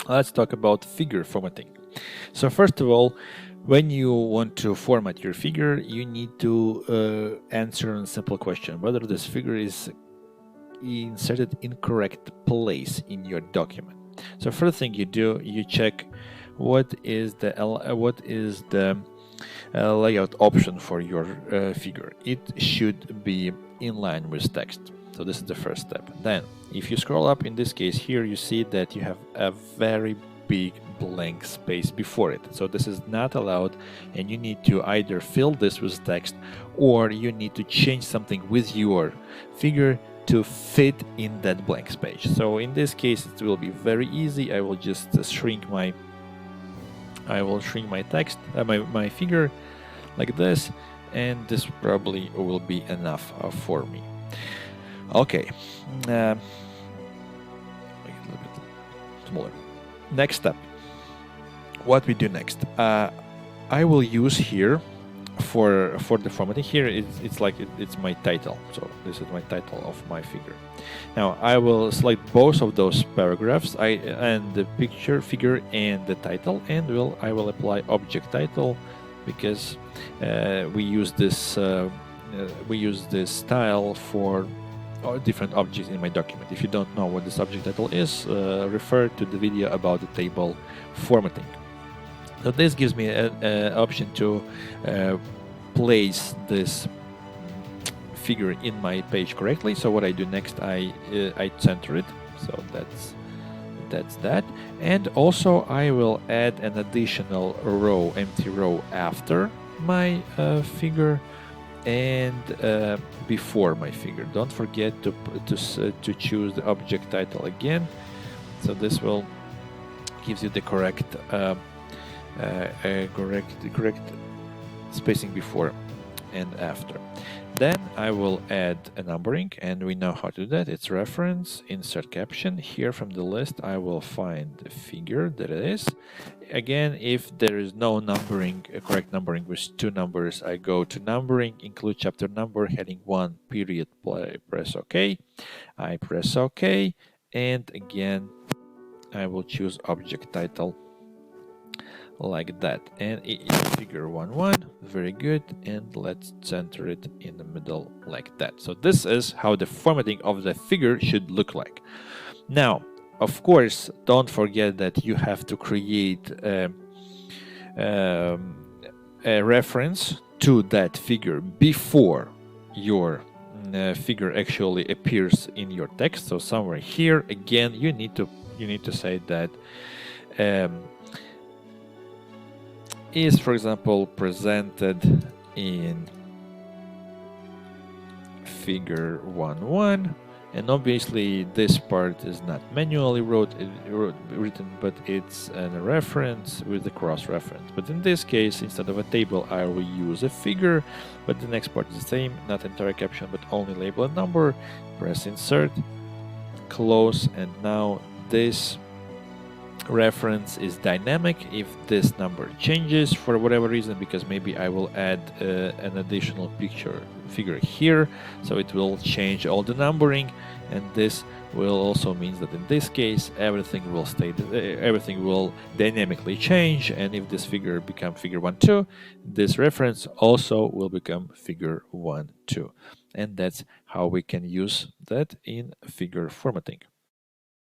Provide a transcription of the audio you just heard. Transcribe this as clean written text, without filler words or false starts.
Let's talk about figure formatting. So first of all, when you want to format your figure, you need to answer a simple question: whether this figure is inserted in correct place in your document. So first thing you do, you check what is the layout option for your figure. It should be in line with text. So this is the first step. Then, if you scroll up, in this case here, you see that you have a very big blank space before it. So this is not allowed, and you need to either fill this with text, or you need to change something with your figure to fit in that blank space. So in this case, it will be very easy. I will just shrink my text, my figure like this, and this probably will be enough for me. Okay, make it a little bit smaller. Next step, what we do next? I will use here for the formatting. Here it's like it's my title. So this is my title of my figure. Now I will select both of those paragraphs, and the picture, figure, and the title, and I will apply object title, because we use this style for different objects in my document. If you don't know what this object title is, refer to the video about the table formatting. So this gives me an option to place this figure in my page correctly. So what I do next, I center it. So that's that. And also I will add an additional row, empty row, after my figure and before my figure. Don't forget to choose the object title again. So this will gives you the correct spacing before and after. Then I will add a numbering, and we know how to do that. It's reference, insert caption. Here from the list I will find the figure that it is. Again, if there is no numbering, a correct numbering with two numbers, I go to numbering, include chapter number, heading 1, period, press OK. I press OK, and again I will choose object title like that, and it is figure 1-1. Very good, and let's center it in the middle like that. So this is how the formatting of the figure should look like. Now, of course, don't forget that you have to create a reference to that figure before your figure actually appears in your text. So somewhere here, again, you need to say that is, for example, presented in figure 1-1, and obviously this part is not manually written, but it's a reference with the cross-reference. But in this case, instead of a table, I will use a figure, but the next part is the same, not entire caption, but only label and number. Press insert, close, and now this reference is dynamic. If this number changes for whatever reason, because maybe I will add an additional figure here, so it will change all the numbering, and this will also means that in this case everything will dynamically change, and if this figure become figure 1-2, this reference also will become figure 1-2, and that's how we can use that in figure formatting.